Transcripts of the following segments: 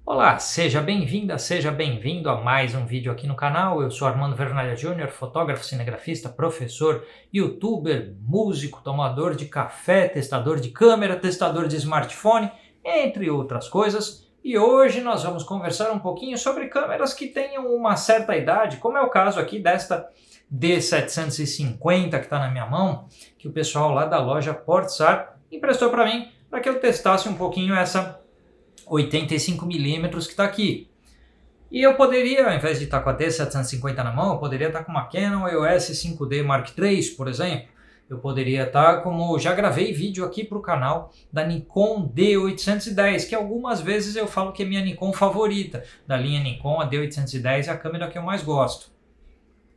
Olá, seja bem-vinda, seja bem-vindo a mais um vídeo aqui no canal. Eu sou Armando Vernalha Júnior, fotógrafo, cinegrafista, professor, youtuber, músico, tomador de café, testador de câmera, testador de smartphone, entre outras coisas. E hoje nós vamos conversar um pouquinho sobre câmeras que tenham uma certa idade, como é o caso aqui desta D750 que está na minha mão, que o pessoal lá da loja Portsar emprestou para mim, para que eu testasse um pouquinho essa 85mm que está aqui. E eu poderia, ao invés de estar com a D750 na mão, eu poderia estar com uma Canon EOS 5D Mark III, por exemplo. Eu poderia estar, como já gravei vídeo aqui para o canal, da Nikon D810, que algumas vezes eu falo que é minha Nikon favorita. Da linha Nikon, a D810 é a câmera que eu mais gosto.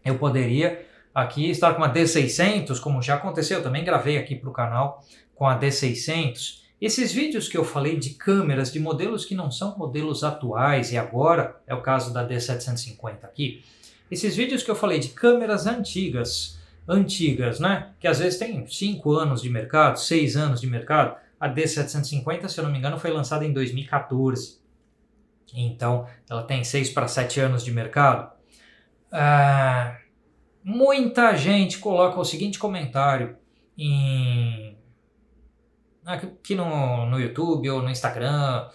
Eu poderia aqui estar com uma D600, como já aconteceu, eu também gravei aqui para o canal com a D600. Esses vídeos que eu falei de câmeras, de modelos que não são modelos atuais, e agora é o caso da D750 aqui, esses vídeos que eu falei de câmeras antigas, né, que às vezes tem 5 anos de mercado, 6 anos de mercado, a D750, se eu não me engano, foi lançada em 2014, então ela tem 6 para 7 anos de mercado. Muita gente coloca o seguinte comentário aqui no YouTube ou no Instagram: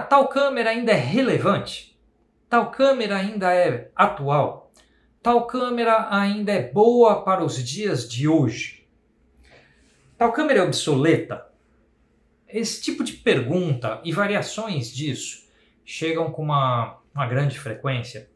tal câmera ainda é relevante, tal câmera ainda é atual, tal câmera ainda é boa para os dias de hoje, tal câmera é obsoleta. Esse tipo de pergunta e variações disso chegam com uma grande frequência,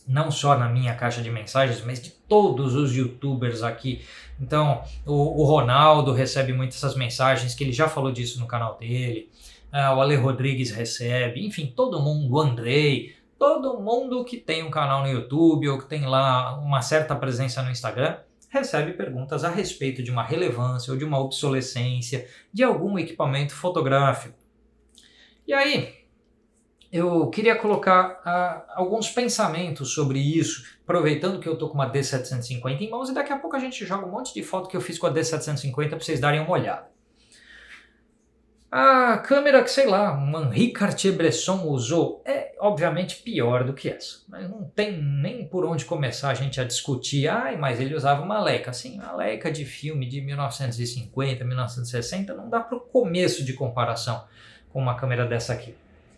não só na minha caixa de mensagens, mas de todos os youtubers aqui. Então, o Ronaldo recebe muitas essas mensagens, que ele já falou disso no canal dele, o Ale Rodrigues recebe, enfim, todo mundo, o Andrei, todo mundo que tem um canal no YouTube ou que tem lá uma certa presença no Instagram, recebe perguntas a respeito de uma relevância ou de uma obsolescência de algum equipamento fotográfico. E aí, eu queria colocar alguns pensamentos sobre isso, aproveitando que eu estou com uma D750 em mãos, e daqui a pouco a gente joga um monte de foto que eu fiz com a D750 para vocês darem uma olhada. A câmera que, sei lá, uma Henri Cartier-Bresson usou é obviamente pior do que essa. Mas não tem nem por onde começar a gente a discutir. Mas ele usava uma Leica. Sim, uma Leica de filme de 1950, 1960, não dá para o começo de comparação com uma câmera dessa aqui.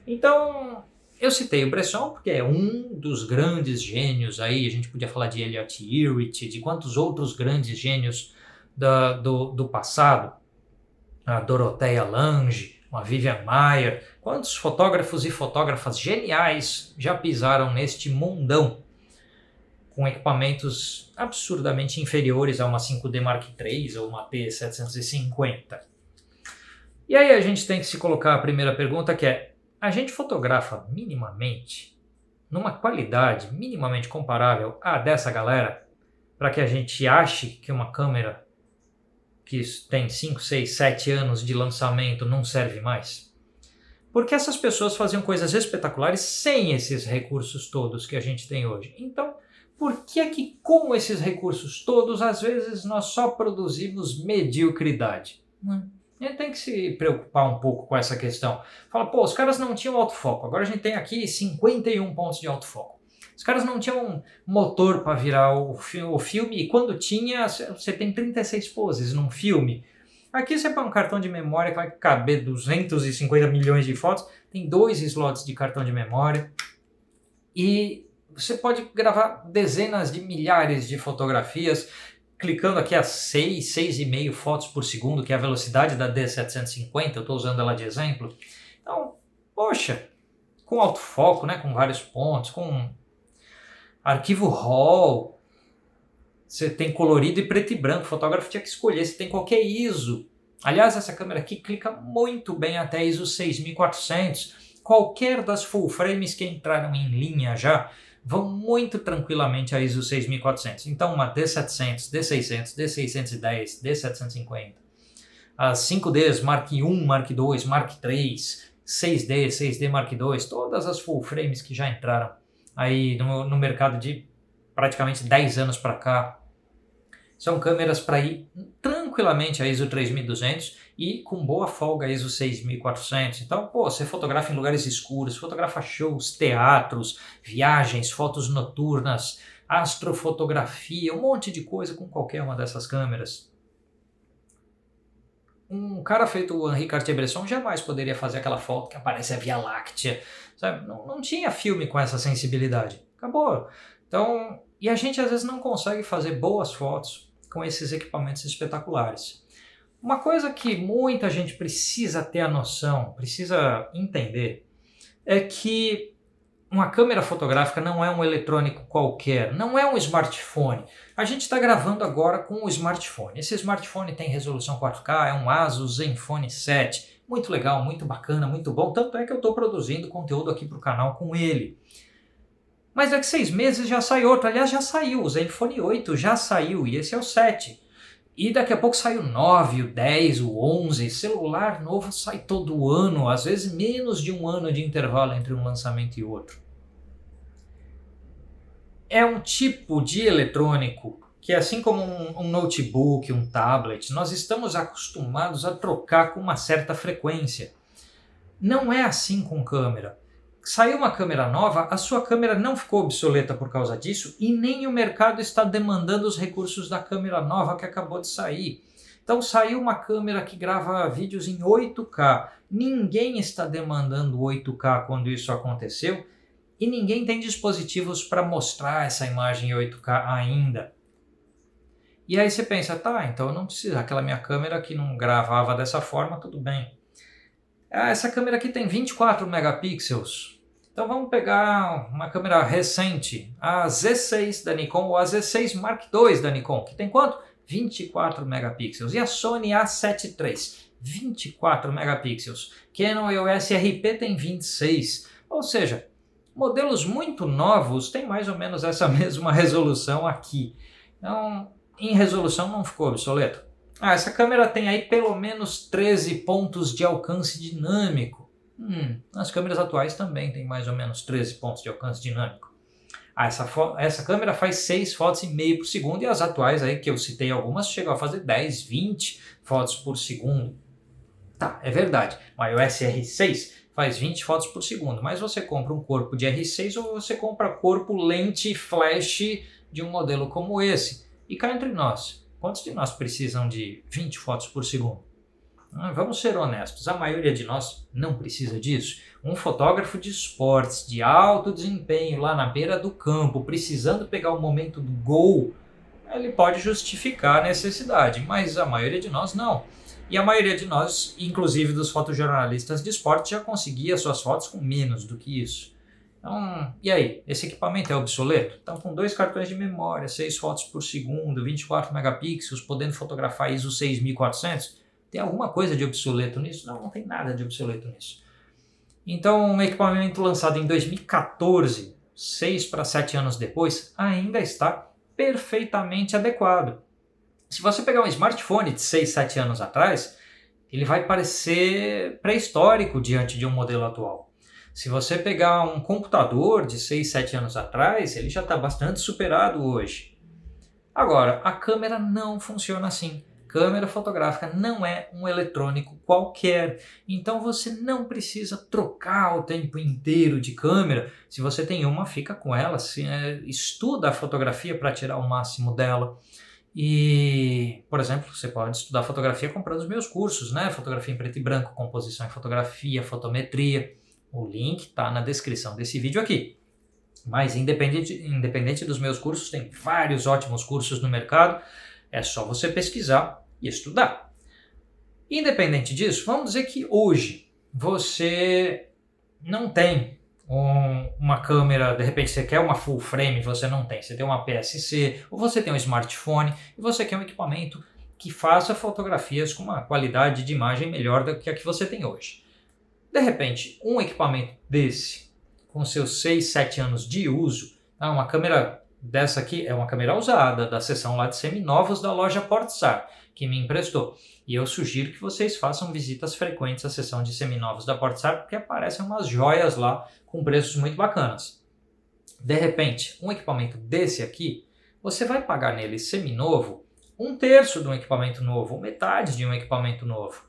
Então, eu citei o Bresson porque é um dos grandes gênios aí. A gente podia falar de Elliott Erwitt, de quantos outros grandes gênios do passado. A Dorothea Lange, a Vivian Maier, quantos fotógrafos e fotógrafas geniais já pisaram neste mundão com equipamentos absurdamente inferiores a uma 5D Mark III ou uma P750. E aí a gente tem que se colocar a primeira pergunta, que é: a gente fotografa minimamente, numa qualidade minimamente comparável à dessa galera, para que a gente ache que uma câmera que tem 5, 6, 7 anos de lançamento não serve mais? Porque essas pessoas faziam coisas espetaculares sem esses recursos todos que a gente tem hoje. Então, por que com esses recursos todos, às vezes nós só produzimos mediocridade? A gente tem que se preocupar um pouco com essa questão. Fala, os caras não tinham autofoco, agora a gente tem aqui 51 pontos de autofoco. Os caras não tinham um motor para virar o filme, e quando tinha, você tem 36 poses num filme. Aqui você põe um cartão de memória que vai caber 250 milhões de fotos, tem 2 slots de cartão de memória, e você pode gravar dezenas de milhares de fotografias, clicando aqui a 6,5 fotos por segundo, que é a velocidade da D750, eu estou usando ela de exemplo. Então, poxa, com autofoco, né, com vários pontos, com arquivo RAW, você tem colorido e preto e branco, o fotógrafo tinha que escolher, você tem qualquer ISO. Aliás, essa câmera aqui clica muito bem até ISO 6400, qualquer das full frames que entraram em linha já vão muito tranquilamente a ISO 6400. Então uma D700, D600, D610, D750, as 5Ds Mark I, Mark II, Mark III, 6D, 6D Mark II, todas as full frames que já entraram aí no mercado de praticamente 10 anos para cá, São câmeras para ir tranquilamente a ISO 3200 e com boa folga a ISO 6400. Então, pô, você fotografa em lugares escuros, fotografa shows, teatros, viagens, fotos noturnas, astrofotografia, um monte de coisa com qualquer uma dessas câmeras. Um cara feito o Henri Cartier-Bresson jamais poderia fazer aquela foto que aparece a Via Láctea, sabe? Não tinha filme com essa sensibilidade. Acabou. Então, e a gente às vezes não consegue fazer boas fotos com esses equipamentos espetaculares. Uma coisa que muita gente precisa ter a noção, precisa entender, é que uma câmera fotográfica não é um eletrônico qualquer, não é um smartphone. A gente está gravando agora com o smartphone. Esse smartphone tem resolução 4K, é um Asus Zenfone 7. Muito legal, muito bacana, muito bom. Tanto é que eu estou produzindo conteúdo aqui para o canal com ele. Mas daqui 6 meses já sai outro. Aliás, já saiu. O Zenfone 8 já saiu e esse é o 7. E daqui a pouco sai o 9, o 10, o 11. Celular novo sai todo ano, às vezes menos de um ano de intervalo entre um lançamento e outro. É um tipo de eletrônico que, assim como um notebook, um tablet, nós estamos acostumados a trocar com uma certa frequência. Não é assim com câmera. Saiu uma câmera nova, a sua câmera não ficou obsoleta por causa disso e nem o mercado está demandando os recursos da câmera nova que acabou de sair. Então saiu uma câmera que grava vídeos em 8K. Ninguém está demandando 8K quando isso aconteceu e ninguém tem dispositivos para mostrar essa imagem em 8K ainda. E aí você pensa, tá, então eu não preciso, aquela minha câmera que não gravava dessa forma, tudo bem. Essa câmera aqui tem 24 megapixels. Então vamos pegar uma câmera recente, a Z6 da Nikon ou a Z6 Mark II da Nikon, que tem quanto? 24 megapixels. E a Sony A7 III, 24 megapixels. Canon EOS RP tem 26. Ou seja, modelos muito novos têm mais ou menos essa mesma resolução aqui. Então, em resolução não ficou obsoleto. Essa câmera tem aí pelo menos 13 pontos de alcance dinâmico. As câmeras atuais também tem mais ou menos 13 pontos de alcance dinâmico. Essa câmera faz 6 fotos e meio por segundo e as atuais aí que eu citei algumas chegam a fazer 10, 20 fotos por segundo. Tá, é verdade. O iOS R6 faz 20 fotos por segundo, mas você compra um corpo de R6 ou você compra corpo lente flash de um modelo como esse. E cá entre nós, quantos de nós precisam de 20 fotos por segundo? Vamos ser honestos, a maioria de nós não precisa disso. Um fotógrafo de esportes, de alto desempenho, lá na beira do campo, precisando pegar o momento do gol, ele pode justificar a necessidade, mas a maioria de nós não. E a maioria de nós, inclusive dos fotojornalistas de esporte, já conseguia suas fotos com menos do que isso. Então, e aí? Esse equipamento é obsoleto? Então, com 2 cartões de memória, 6 fotos por segundo, 24 megapixels, podendo fotografar ISO 6400, tem alguma coisa de obsoleto nisso? Não tem nada de obsoleto nisso. Então, um equipamento lançado em 2014, 6 para 7 anos depois, ainda está perfeitamente adequado. Se você pegar um smartphone de 6, 7 anos atrás, ele vai parecer pré-histórico diante de um modelo atual. Se você pegar um computador de 6, 7 anos atrás, ele já está bastante superado hoje. Agora, a câmera não funciona assim. Câmera fotográfica não é um eletrônico qualquer, então você não precisa trocar o tempo inteiro de câmera. Se você tem uma, fica com ela, estuda a fotografia para tirar o máximo dela. E, por exemplo, você pode estudar fotografia comprando os meus cursos, né? Fotografia em preto e branco, composição em fotografia, fotometria. O link está na descrição desse vídeo aqui. Mas independente dos meus cursos, tem vários ótimos cursos no mercado. É só você pesquisar e estudar. Independente disso, vamos dizer que hoje você não tem uma câmera, de repente você quer uma full frame, você não tem. Você tem uma PSC, ou você tem um smartphone, e você quer um equipamento que faça fotografias com uma qualidade de imagem melhor do que a que você tem hoje. De repente, um equipamento desse, com seus 6, 7 anos de uso, uma câmera dessa aqui é uma câmera usada, da seção lá de seminovos da loja Portsar, que me emprestou. E eu sugiro que vocês façam visitas frequentes à seção de seminovos da Portsar, porque aparecem umas joias lá com preços muito bacanas. De repente, um equipamento desse aqui, você vai pagar nele seminovo um terço de um equipamento novo, ou metade de um equipamento novo.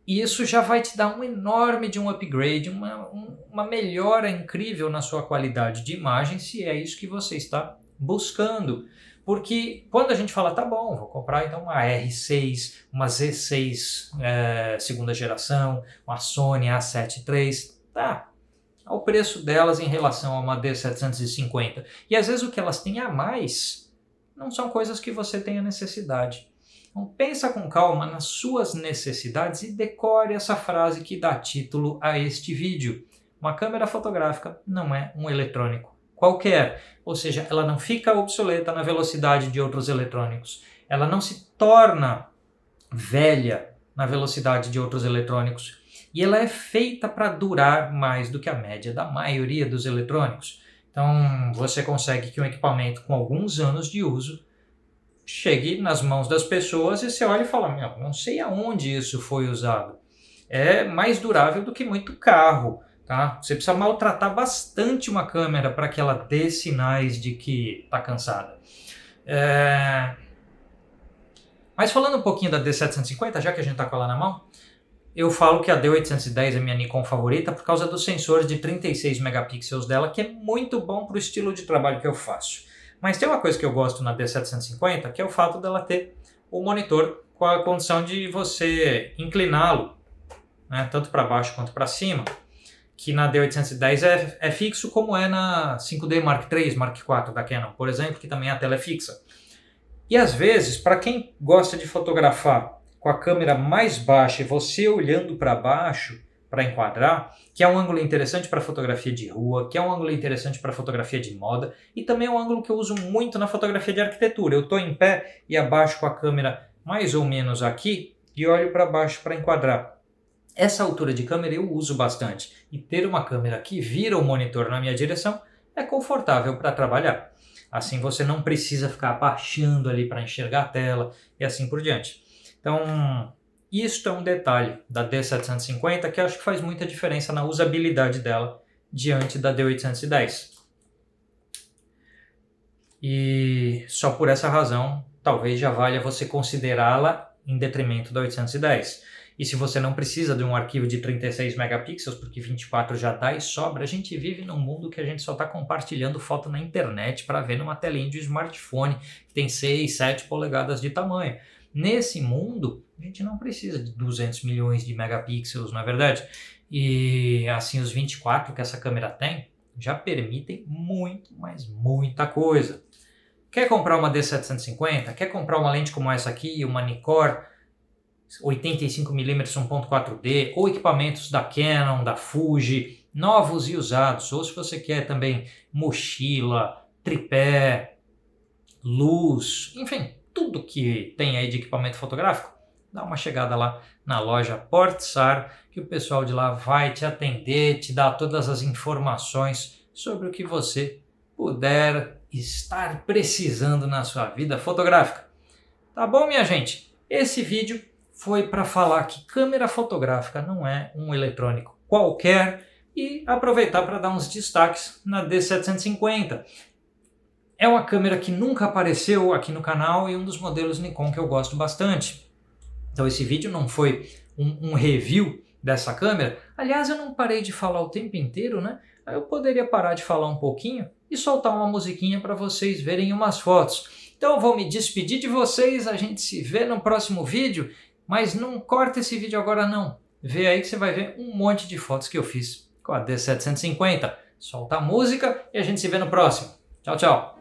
E isso já vai te dar um enorme de um upgrade, uma melhora incrível na sua qualidade de imagem, se é isso que você está buscando. Porque quando a gente fala, tá bom, vou comprar então uma R6, uma Z6 segunda geração, uma Sony A7 III, tá, ao preço delas em relação a uma D750. E às vezes o que elas têm a mais não são coisas que você tenha necessidade. Então pensa com calma nas suas necessidades e decore essa frase que dá título a este vídeo. Uma câmera fotográfica não é um eletrônico qualquer, ou seja, ela não fica obsoleta na velocidade de outros eletrônicos. Ela não se torna velha na velocidade de outros eletrônicos. E ela é feita para durar mais do que a média da maioria dos eletrônicos. Então você consegue que um equipamento com alguns anos de uso chegue nas mãos das pessoas e você olha e fala, meu, não sei aonde isso foi usado. É mais durável do que muito carro. Tá? Você precisa maltratar bastante uma câmera para que ela dê sinais de que está cansada. Mas falando um pouquinho da D750, já que a gente está com ela na mão, eu falo que a D810 é minha Nikon favorita por causa do sensor de 36 megapixels dela, que é muito bom para o estilo de trabalho que eu faço. Mas tem uma coisa que eu gosto na D750, que é o fato dela ter o monitor com a condição de você incliná-lo, né, tanto para baixo quanto para cima, que na D810 é fixo, como é na 5D Mark III, Mark IV da Canon, por exemplo, que também a tela é fixa. E às vezes, para quem gosta de fotografar com a câmera mais baixa e você olhando para baixo para enquadrar, que é um ângulo interessante para fotografia de rua, que é um ângulo interessante para fotografia de moda, e também é um ângulo que eu uso muito na fotografia de arquitetura. Eu estou em pé e abaixo com a câmera mais ou menos aqui e olho para baixo para enquadrar. Essa altura de câmera eu uso bastante, e ter uma câmera que vira o monitor na minha direção é confortável para trabalhar. Assim você não precisa ficar abaixando ali para enxergar a tela e assim por diante. Então, isto é um detalhe da D750 que eu acho que faz muita diferença na usabilidade dela diante da D810. E só por essa razão, talvez já valha você considerá-la em detrimento da 810. E se você não precisa de um arquivo de 36 megapixels, porque 24 já dá e sobra, a gente vive num mundo que a gente só está compartilhando foto na internet para ver numa telinha de smartphone que tem 6, 7 polegadas de tamanho. Nesse mundo, a gente não precisa de 200 milhões de megapixels, não é verdade? E assim, os 24 que essa câmera tem já permitem muito, mas muita coisa. Quer comprar uma D750? Quer comprar uma lente como essa aqui, uma Nikkor 85mm 1.4D, ou equipamentos da Canon, da Fuji, novos e usados, ou se você quer também mochila, tripé, luz, enfim, tudo que tem aí de equipamento fotográfico, dá uma chegada lá na loja Portsar, que o pessoal de lá vai te atender, te dar todas as informações sobre o que você puder estar precisando na sua vida fotográfica. Tá bom, minha gente? Esse vídeo foi para falar que câmera fotográfica não é um eletrônico qualquer e aproveitar para dar uns destaques na D750. É uma câmera que nunca apareceu aqui no canal e um dos modelos Nikon que eu gosto bastante. Então esse vídeo não foi um review dessa câmera. Aliás, eu não parei de falar o tempo inteiro, né? Eu poderia parar de falar um pouquinho e soltar uma musiquinha para vocês verem umas fotos. Então eu vou me despedir de vocês, a gente se vê no próximo vídeo. Mas não corta esse vídeo agora não. Vê aí que você vai ver um monte de fotos que eu fiz com a D750. Solta a música e a gente se vê no próximo. Tchau, tchau.